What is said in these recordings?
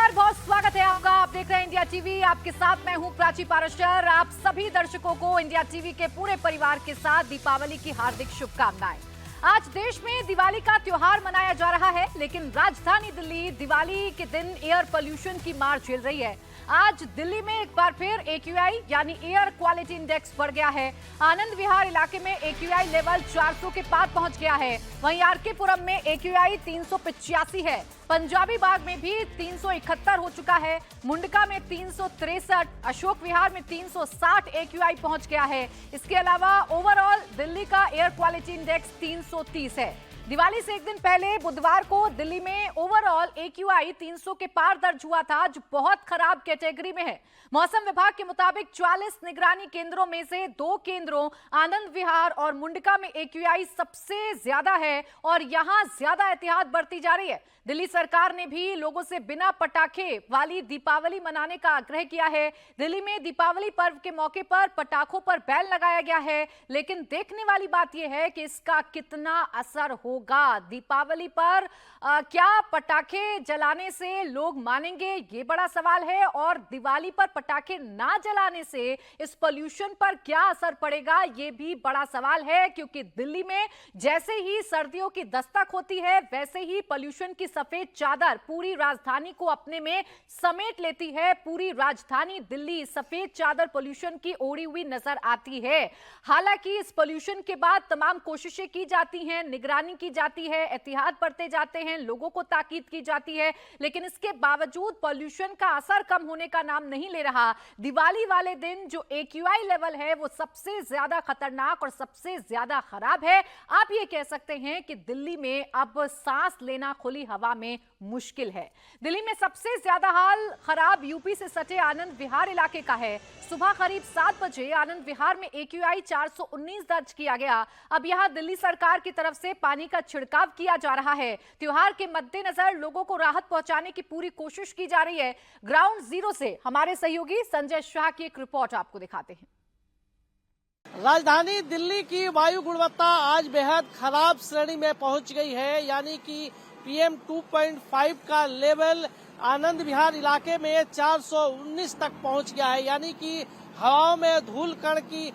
नमस्कार, बहुत स्वागत है आपका। आप देख रहे हैं इंडिया टीवी। आपके साथ मैं हूं प्राची पारस्टर। आप सभी दर्शकों को इंडिया टीवी के पूरे परिवार के साथ दीपावली की हार्दिक शुभकामनाएं। आज देश में दिवाली का त्योहार मनाया जा रहा है, लेकिन राजधानी दिल्ली दिवाली के दिन एयर पोल्यूशन की मार झेल रही है। आज दिल्ली में एक बार फिर AQI यानी एयर क्वालिटी इंडेक्स बढ़ गया है। आनंद विहार इलाके में AQI लेवल 400 के पार पहुंच गया है। वहीं RK पुरम में AQI 385 है। पंजाबी बाग में भी 371 हो चुका है। मुंडका में 363, अशोक विहार में 360 AQI पहुंच गया है। इसके अलावा ओवरऑल दिल्ली का एयर क्वालिटी इंडेक्स 330 है। दिवाली से एक दिन पहले बुधवार को दिल्ली में ओवरऑल AQI 300 के पार दर्ज हुआ था, जो बहुत खराब कैटेगरी में है। मौसम विभाग के मुताबिक 44 निगरानी केंद्रों में से 2 केंद्रों आनंद विहार और मुंडका में AQI सबसे ज्यादा है और यहां ज्यादा एहतियात बरती जा रही है। दिल्ली सरकार ने भी लोगों से बिना पटाखे वाली दीपावली मनाने का आग्रह किया है। दिल्ली में दीपावली पर्व के मौके पर पटाखों पर बैन लगाया गया है, लेकिन देखने वाली बात यह है कि इसका कितना असर होगा। दीपावली पर क्या पटाखे जलाने से लोग मानेंगे, ये बड़ा सवाल है। और दिवाली पर पटाखे ना जलाने से इस पोल्यूशन पर क्या असर पड़ेगा, ये भी बड़ा सवाल है, क्योंकि दिल्ली में जैसे ही सर्दियों की दस्तक होती है, वैसे ही पोल्यूशन की सफेद चादर पूरी राजधानी को अपने में समेट लेती है। पूरी राजधानी दिल्ली सफेद चादर पोल्यूशन की ओढ़ी हुई नजर आती है। हालांकि इस पोल्यूशन के बाद तमाम कोशिशें की जाती हैं, निगरानी की जाती है, एहतियात बरते जाते हैं, लोगों को ताकीद की जाती है, लेकिन इसके बावजूद पोल्यूशन का असर कम होने का नाम नहीं ले रहा। दिवाली वाले दिन जो AQI लेवल है वो सबसे ज्यादा खतरनाक और सबसे ज्यादा खराब है। आप ये कह सकते हैं कि दिल्ली में अब सांस लेना खुली हवा में मुश्किल है। दिल्ली में सबसे ज्यादा हाल खराब यूपी से सटे आनंद विहार इलाके का है। सुबह करीब 7 बजे आनंद विहार में AQI 419 दर्ज किया गया। अब यहां दिल्ली सरकार की तरफ से पानी का छिड़काव किया जा रहा है। त्योहार के मद्देनजर लोगों को राहत पहुंचाने की पूरी कोशिश की जा रही है। ग्राउंड जीरो से हमारे सहयोगी संजय शाह की एक रिपोर्ट आपको दिखाते हैं। राजधानी दिल्ली की वायु गुणवत्ता आज बेहद खराब श्रेणी में पहुंच गई है, यानी कि PM 2.5 का लेवल आनंद विहार इलाके में 419 तक पहुंच गया है। यानी कि हवाओं में धूल कण की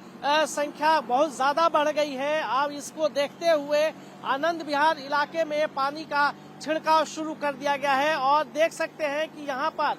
संख्या बहुत ज्यादा बढ़ गई है। अब इसको देखते हुए आनंद विहार इलाके में पानी का छिड़काव शुरू कर दिया गया है और देख सकते हैं कि यहाँ पर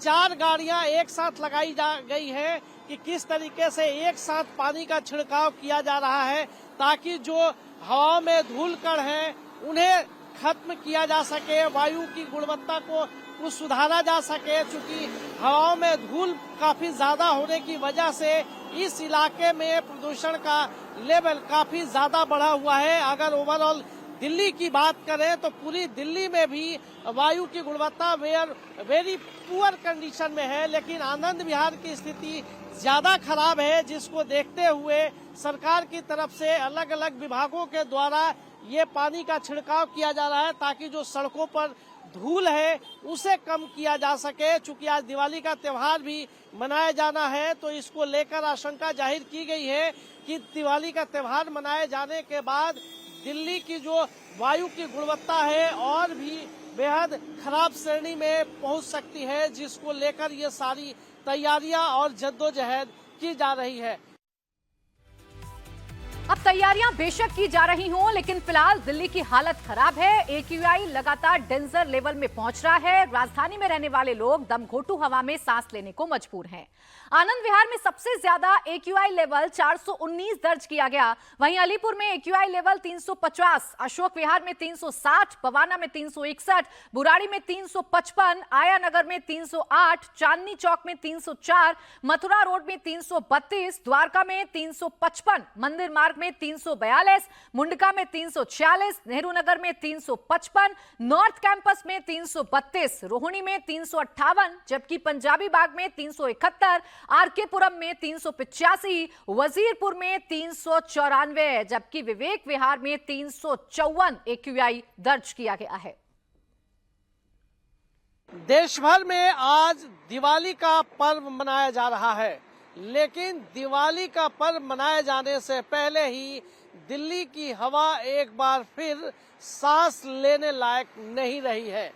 4 गाड़ियां एक साथ लगाई जा गई है कि किस तरीके से एक साथ पानी का छिड़काव किया जा रहा है, ताकि जो हवाओं में धूल कण हैं उन्हें खत्म किया जा सके, वायु की गुणवत्ता को कुछ सुधारा जा सके। चूंकि हवाओं में धूल काफी ज्यादा होने की वजह से इस इलाके में प्रदूषण का लेवल काफी ज्यादा बढ़ा हुआ है। अगर ओवरऑल दिल्ली की बात करें तो पूरी दिल्ली में भी वायु की गुणवत्ता वेरी पुअर कंडीशन में है, लेकिन आनंद विहार की स्थिति ज्यादा खराब है, जिसको देखते हुए सरकार की तरफ से अलग अलग विभागों के द्वारा ये पानी का छिड़काव किया जा रहा है, ताकि जो सड़कों पर धूल है उसे कम किया जा सके। चूंकि आज दिवाली का त्योहार भी मनाया जाना है, तो इसको लेकर आशंका जाहिर की गई है कि दिवाली का त्योहार मनाए जाने के बाद दिल्ली की जो वायु की गुणवत्ता है और भी बेहद खराब श्रेणी में पहुंच सकती है, जिसको लेकर ये सारी तैयारियां और जद्दोजहद की जा रही है। अब तैयारियां बेशक की जा रही हों, लेकिन फिलहाल दिल्ली की हालत खराब है। AQI लगातार डेंजर लेवल में पहुंच रहा है। राजधानी में रहने वाले लोग दमघोटू हवा में सांस लेने को मजबूर हैं। आनंद विहार में सबसे ज्यादा AQI लेवल 419 दर्ज किया गया। वहीं अलीपुर में AQI लेवल 350, अशोक विहार में 360, बवाना में 361, बुराड़ी में 355, आया नगर में 308, चांदनी चौक में 304, मथुरा रोड में 332, द्वारका में 355, मंदिर मार्ग में 342, मुंडका में 346, नेहरू नगर में 355, नॉर्थ कैंपस में 332, रोहिणी में 358, जबकि पंजाबी बाग में 371, RK पुरम में 385, वजीरपुर में 394, जबकि विवेक विहार में 354 AQI दर्ज किया गया है। देश भर में आज दिवाली का पर्व मनाया जा रहा है, लेकिन दिवाली का पर्व मनाए जाने से पहले ही दिल्ली की हवा एक बार फिर सांस लेने लायक नहीं रही है।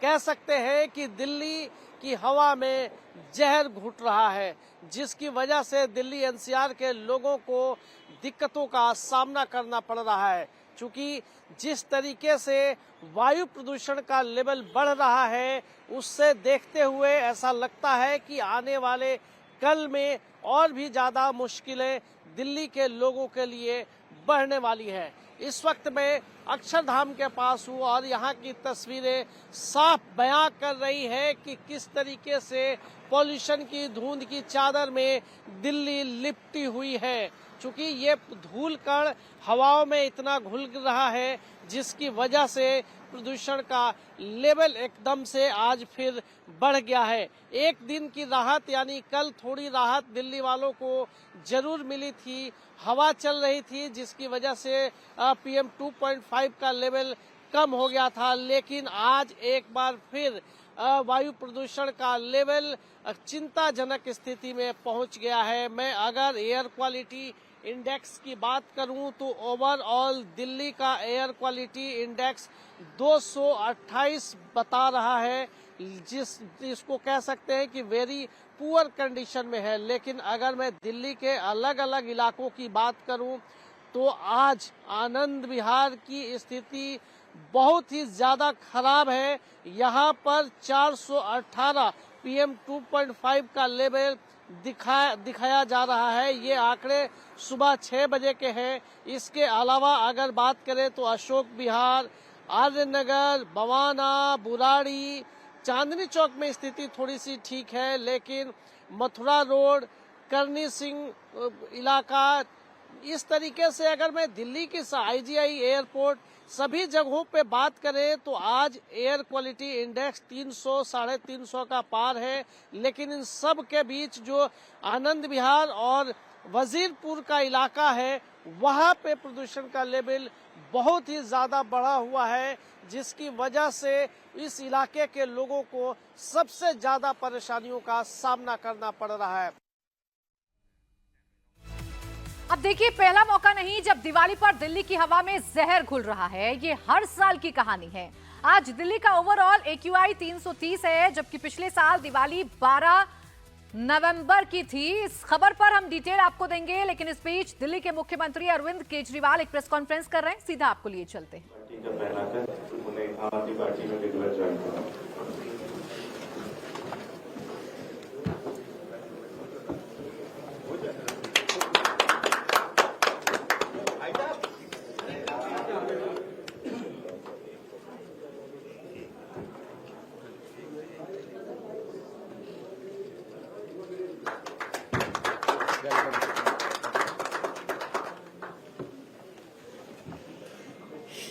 कह सकते हैं कि दिल्ली की हवा में जहर घुट रहा है, जिसकी वजह से दिल्ली एनसीआर के लोगों को दिक्कतों का सामना करना पड़ रहा है। क्योंकि जिस तरीके से वायु प्रदूषण का लेवल बढ़ रहा है, उससे देखते हुए ऐसा लगता है कि आने वाले कल में और भी ज्यादा मुश्किलें दिल्ली के लोगों के लिए बढ़ने वाली है। इस वक्त मैं अक्षरधाम के पास हूँ और यहाँ की तस्वीरें साफ बयां कर रही है कि किस तरीके से पॉल्यूशन की धुंध की चादर में दिल्ली लिपटी हुई है। क्योंकि ये धूल कण हवाओं में इतना घुल रहा है, जिसकी वजह से प्रदूषण का लेवल एकदम से आज फिर बढ़ गया है। एक दिन की राहत यानी कल थोड़ी राहत दिल्ली वालों को जरूर मिली थी, हवा चल रही थी, जिसकी वजह से PM 2.5 का लेवल कम हो गया था। लेकिन आज एक बार फिर वायु प्रदूषण का लेवल चिंताजनक स्थिति में पहुंच गया है। मैं अगर एयर क्वालिटी इंडेक्स की बात करूं तो ओवरऑल दिल्ली का एयर क्वालिटी इंडेक्स 228 बता रहा है, जिसको कह सकते हैं कि वेरी पुअर कंडीशन में है। लेकिन अगर मैं दिल्ली के अलग अलग इलाकों की बात करूं तो आज आनंद विहार की स्थिति बहुत ही ज्यादा खराब है। यहाँ पर 418 PM 2.5 का लेवल दिखाया जा रहा है। ये आंकड़े सुबह 6 बजे के हैं। इसके अलावा अगर बात करें तो अशोक विहार, आर्य नगर, बवाना, बुराड़ी, चांदनी चौक में स्थिति थोड़ी सी ठीक है, लेकिन मथुरा रोड, करनी सिंह इलाका, इस तरीके से अगर मैं दिल्ली की IGI एयरपोर्ट सभी जगहों पे बात करें तो आज एयर क्वालिटी इंडेक्स 300 साढ़े 300 का पार है। लेकिन इन सब के बीच जो आनंद विहार और वजीरपुर का इलाका है, वहां पे प्रदूषण का लेवल बहुत ही ज्यादा बढ़ा हुआ है, जिसकी वजह से इस इलाके के लोगों को सबसे ज्यादा परेशानियों का सामना करना पड़ रहा है। अब देखिए, पहला मौका नहीं जब दिवाली पर दिल्ली की हवा में जहर घुल रहा है। ये हर साल की कहानी है। आज दिल्ली का ओवरऑल AQI 330 है, जबकि पिछले साल दिवाली 12 नवंबर की थी। इस खबर पर हम डिटेल आपको देंगे, लेकिन इस बीच दिल्ली के मुख्यमंत्री अरविंद केजरीवाल एक प्रेस कॉन्फ्रेंस कर रहे हैं। सीधा आपको लिए चलते हैं।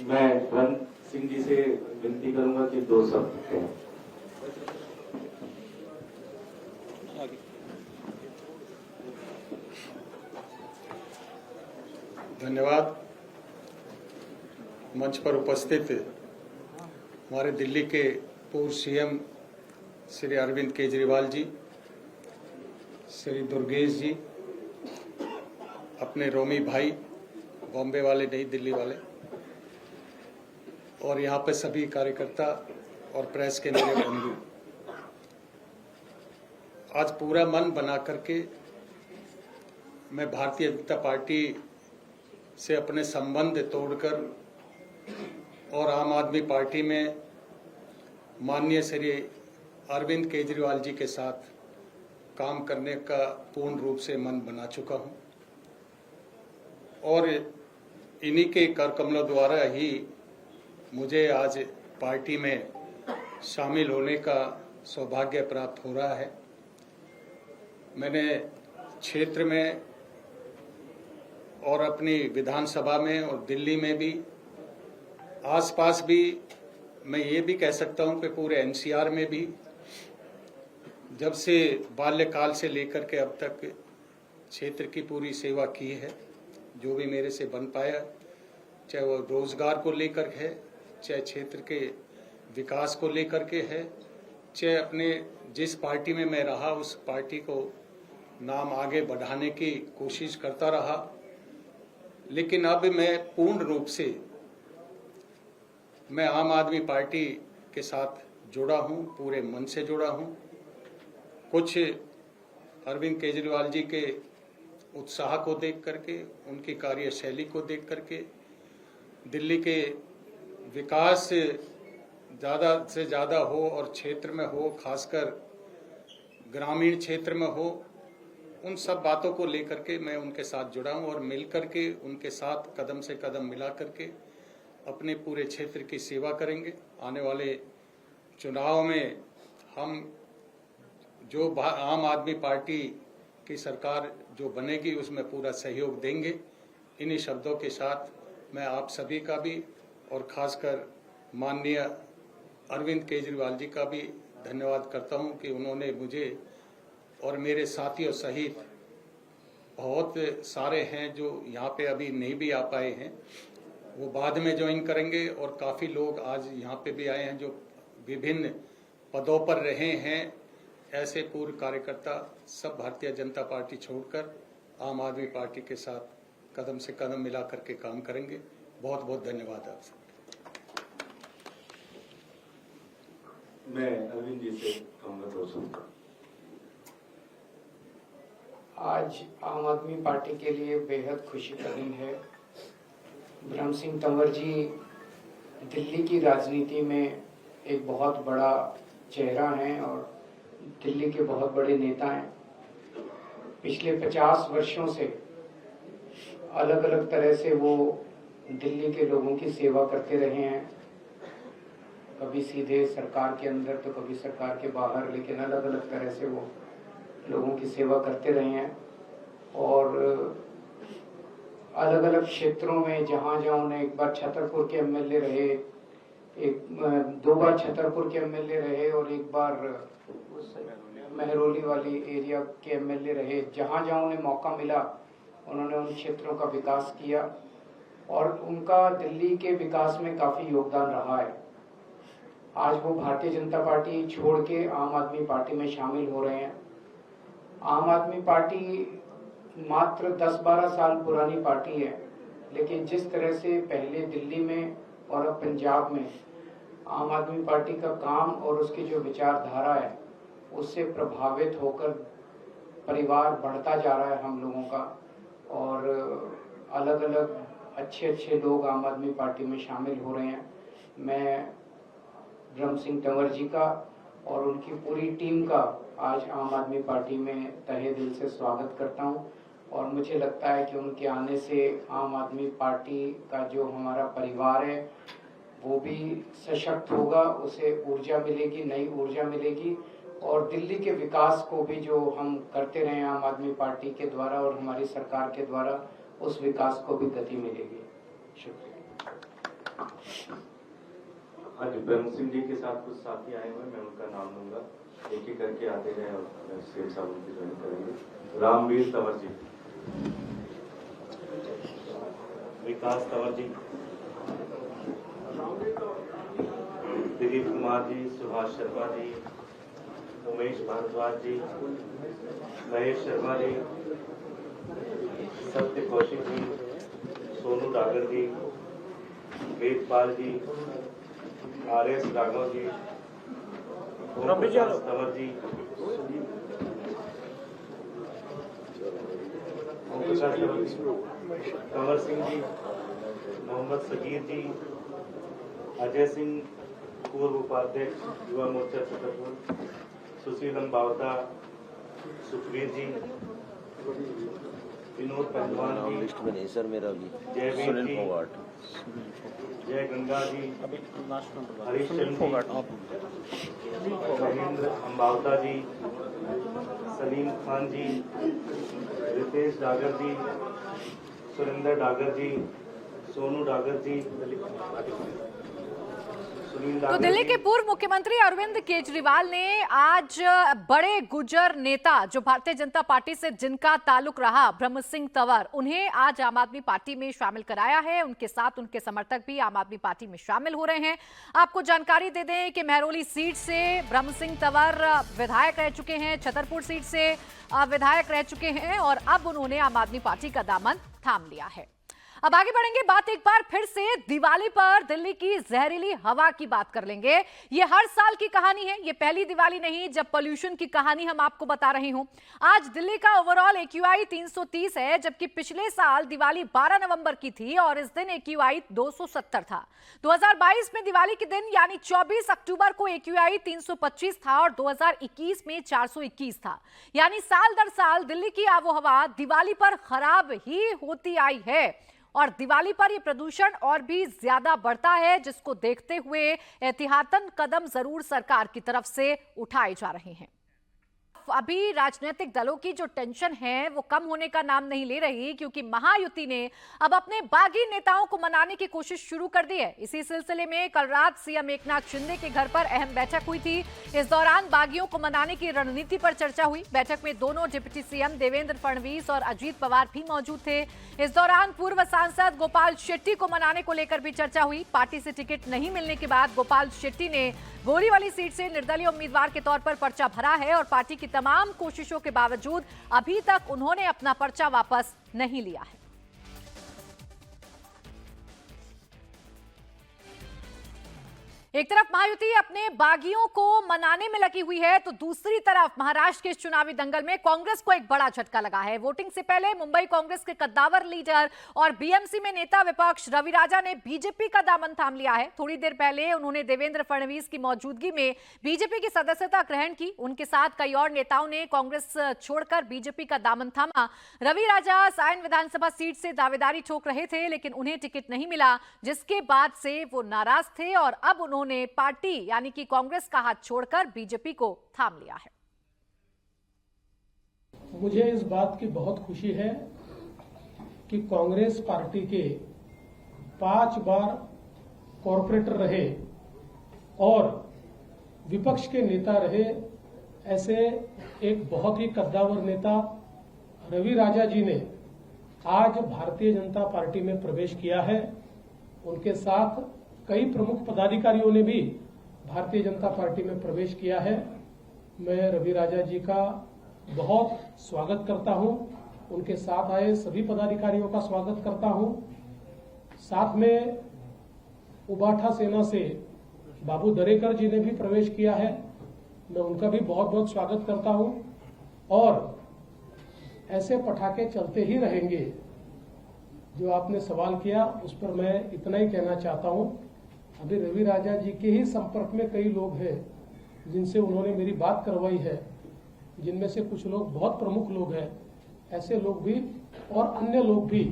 मैं रन सिंह जी से विनती करूंगा कि 2 शब्द कहें। धन्यवाद। मंच पर उपस्थित हमारे दिल्ली के पूर्व CM श्री अरविंद केजरीवाल जी, श्री दुर्गेश जी, अपने रोमी भाई बॉम्बे वाले नहीं दिल्ली वाले, और यहाँ पे सभी कार्यकर्ता और प्रेस के मेरे बंधु, आज पूरा मन बना करके मैं भारतीय जनता पार्टी से अपने संबंध तोड़कर और आम आदमी पार्टी में माननीय श्री अरविंद केजरीवाल जी के साथ काम करने का पूर्ण रूप से मन बना चुका हूं, और इन्हीं के कर कमलों द्वारा ही मुझे आज पार्टी में शामिल होने का सौभाग्य प्राप्त हो रहा है। मैंने क्षेत्र में और अपनी विधानसभा में और दिल्ली में भी, आसपास भी, मैं ये भी कह सकता हूं कि पूरे NCR में भी, जब से बाल्यकाल से लेकर के अब तक क्षेत्र की पूरी सेवा की है। जो भी मेरे से बन पाया, चाहे वो रोजगार को लेकर है, चाहे क्षेत्र के विकास को लेकर के है, चाहे अपने जिस पार्टी में मैं रहा उस पार्टी को नाम आगे बढ़ाने की कोशिश करता रहा। लेकिन अब मैं पूर्ण रूप से मैं आम आदमी पार्टी के साथ जुड़ा हूं, पूरे मन से जुड़ा हूं। कुछ अरविंद केजरीवाल जी के उत्साह को देख करके, उनकी कार्यशैली को देख करके, दिल्ली के विकास ज़्यादा से ज़्यादा हो और क्षेत्र में हो, खासकर ग्रामीण क्षेत्र में हो, उन सब बातों को लेकर के मैं उनके साथ जुड़ा हूं और मिलकर के उनके साथ कदम से कदम मिला करके अपने पूरे क्षेत्र की सेवा करेंगे। आने वाले चुनाव में हम जो आम आदमी पार्टी की सरकार जो बनेगी उसमें पूरा सहयोग देंगे। इन्हीं शब्दों के साथ मैं आप सभी का भी और खासकर माननीय अरविंद केजरीवाल जी का भी धन्यवाद करता हूं कि उन्होंने मुझे और मेरे साथियों सहित बहुत सारे हैं जो यहाँ पे अभी नहीं भी आ पाए हैं, वो बाद में ज्वाइन करेंगे और काफ़ी लोग आज यहाँ पे भी आए हैं जो विभिन्न पदों पर रहे हैं। ऐसे पूर्व कार्यकर्ता सब भारतीय जनता पार्टी छोड़कर आम आदमी पार्टी के साथ कदम से कदम मिला करके काम करेंगे। बहुत बहुत धन्यवाद आप सब। मैं अरविंद जी से कहूँगा दोस्तों, आज आम आदमी पार्टी के लिए बेहद खुशी का दिन है। ब्रह्म सिंह तंवर जी दिल्ली की राजनीति में एक बहुत बड़ा चेहरा हैं और दिल्ली के बहुत बड़े नेता हैं। पिछले 50 वर्षों से अलग अलग तरह से वो दिल्ली के लोगों की सेवा करते रहे हैं, कभी सीधे सरकार के अंदर तो कभी सरकार के बाहर, लेकिन अलग अलग तरह से वो लोगों की सेवा करते रहे हैं। और अलग अलग क्षेत्रों में जहाँ जहाँ उन्हें एक बार छतरपुर के एमएलए रहे, दो बार छतरपुर के एमएलए रहे और एक बार मेहरौली वाली एरिया के एमएलए रहे, जहाँ जहाँ उन्हें मौका मिला उन्होंने उन क्षेत्रों का विकास किया और उनका दिल्ली के विकास में काफी योगदान रहा है। आज वो भारतीय जनता पार्टी छोड़ के आम आदमी पार्टी में शामिल हो रहे हैं। आम आदमी पार्टी मात्र 10-12 साल पुरानी पार्टी है, लेकिन जिस तरह से पहले दिल्ली में और अब पंजाब में आम आदमी पार्टी का काम और उसकी जो विचारधारा है उससे प्रभावित होकर परिवार बढ़ता जा रहा है हम लोगों का, और अलग अलग अच्छे लोग आम आदमी पार्टी में शामिल हो रहे हैं। मैं ब्रह्म सिंह तंवर जी का और उनकी पूरी टीम का आज आम आदमी पार्टी में तहे दिल से स्वागत करता हूं और मुझे लगता है कि उनके आने से आम आदमी पार्टी का जो हमारा परिवार है वो भी सशक्त होगा, उसे ऊर्जा मिलेगी, नई ऊर्जा मिलेगी और दिल्ली के विकास को भी जो हम करते रहे आम आदमी पार्टी के द्वारा और हमारी सरकार के द्वारा, उस विकास को भी गति मिलेगी। शुक्रिया। आज ब्रह्म सिंह जी के साथ कुछ साथी आए हुए, मैं उनका नाम लूंगा, एक एक करके आते गए और शेख साहब उनकी ज्वाइन करेंगे। रामवीर तंवर जी, विकास तंवर जी, दिलीप कुमार जी, सुभाष शर्मा जी, उमेश भारद्वाज जी, महेश शर्मा जी, सत्य कौशिक जी, सोनू डागर जी, वेदपाल जी, आर.एस. राघव जी, तंवर जी, कंवर सिंह जी, मोहम्मद सगीर जी, अजय सिंह पूर्व उपाध्यक्ष युवा मोर्चा छतरपुर, सुशील अंबावता, सुखवीर जी, विनोद पहलवान जी, लिस्ट में नहीं सर मेरा भी, जयवीर जी, जय गंगा जी, हरीश चंद्र जी, महेंद्र अंबावता जी, सलीम खान जी, रितेश डागर जी, सुरेंद्र डागर जी, सोनू डागर जी, तो दिल्ली के पूर्व मुख्यमंत्री अरविंद केजरीवाल ने आज बड़े गुर्जर नेता जो भारतीय जनता पार्टी से जिनका ताल्लुक रहा, ब्रह्म सिंह तंवर, उन्हें आज आम आदमी पार्टी में शामिल कराया है। उनके साथ उनके समर्थक भी आम आदमी पार्टी में शामिल हो रहे हैं। आपको जानकारी दे दें कि मेहरौली सीट से ब्रह्म सिंह तंवर विधायक रह चुके हैं, छतरपुर सीट से विधायक रह चुके हैं और अब उन्होंने आम आदमी पार्टी का दामन थाम लिया है। अब आगे बढ़ेंगे, बात एक बार फिर से दिवाली पर दिल्ली की जहरीली हवा की बात कर लेंगे। ये हर साल की कहानी है, ये पहली दिवाली नहीं जब पोल्यूशन की कहानी हम आपको बता रही हूं। आज दिल्ली का ओवरऑल AQI 330 है, जबकि पिछले साल दिवाली 12 नवंबर की थी और इस दिन AQI 270 था। 2022 में दिवाली के दिन यानी 24 अक्टूबर को AQI 325 था और 2021 में 421 था। यानी साल दर साल दिल्ली की आबोहवा दिवाली पर खराब ही होती आई है और दिवाली पर ये प्रदूषण और भी ज्यादा बढ़ता है, जिसको देखते हुए एहतियातन कदम जरूर सरकार की तरफ से उठाए जा रहे हैं। अभी राजनीतिक दलों की जो टेंशन है वो कम होने का नाम नहीं ले रही, क्योंकि महायुति ने अब अपने बागी नेताओं को मनाने की कोशिश शुरू कर दी है। इसी सिलसिले में कल रात सीएम एकनाथ शिंदे के घर पर अहम बैठक हुई थी। इस दौरान बागियों को मनाने की रणनीति पर चर्चा हुई। बैठक में दोनों डिप्टी सीएम देवेंद्र फडणवीस और अजीत पवार भी मौजूद थे। इस दौरान पूर्व सांसद गोपाल शेट्टी को मनाने को लेकर भी चर्चा हुई। पार्टी से टिकट नहीं मिलने के बाद गोपाल शेट्टी ने बोरीवली सीट से निर्दलीय उम्मीदवार के तौर पर पर्चा भरा है और पार्टी की तमाम कोशिशों के बावजूद अभी तक उन्होंने अपना पर्चा वापस नहीं लिया है। एक तरफ महायुति अपने बागियों को मनाने में लगी हुई है, तो दूसरी तरफ महाराष्ट्र के इस चुनावी दंगल में कांग्रेस को एक बड़ा झटका लगा है। वोटिंग से पहले मुंबई कांग्रेस के कद्दावर लीडर और बीएमसी में नेता विपक्ष रवि राजा ने बीजेपी का दामन थाम लिया है। थोड़ी देर पहले उन्होंने देवेंद्र फडणवीस की मौजूदगी में बीजेपी की सदस्यता ग्रहण की। उनके साथ कई और नेताओं ने कांग्रेस छोड़कर बीजेपी का दामन थामा। रवि राजा सायन विधानसभा सीट से दावेदारी ठोक रहे थे, लेकिन उन्हें टिकट नहीं मिला, जिसके बाद से वो नाराज थे और अब उन्होंने पार्टी यानी कि कांग्रेस का हाथ छोड़कर बीजेपी को थाम लिया है। मुझे इस बात की बहुत खुशी है कि कांग्रेस पार्टी के 5 बार कॉर्पोरेटर रहे और विपक्ष के नेता रहे, ऐसे एक बहुत ही कद्दावर नेता रवि राजा जी ने आज भारतीय जनता पार्टी में प्रवेश किया है। उनके साथ कई प्रमुख पदाधिकारियों ने भी भारतीय जनता पार्टी में प्रवेश किया है। मैं रवि राजा जी का बहुत स्वागत करता हूं, उनके साथ आए सभी पदाधिकारियों का स्वागत करता हूं। साथ में उबाठा सेना से बाबू दरेकर जी ने भी प्रवेश किया है, मैं उनका भी बहुत बहुत स्वागत करता हूं और ऐसे पटाखे चलते ही रहेंगे। जो आपने सवाल किया उस पर मैं इतना ही कहना चाहता हूं। अभी रवि राजा जी के ही संपर्क में कई लोग हैं जिनसे उन्होंने मेरी बात करवाई है, जिनमें से कुछ लोग बहुत प्रमुख लोग हैं। ऐसे लोग भी और अन्य लोग भी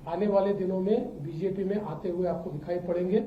आने वाले दिनों में बीजेपी में आते हुए आपको दिखाई पड़ेंगे।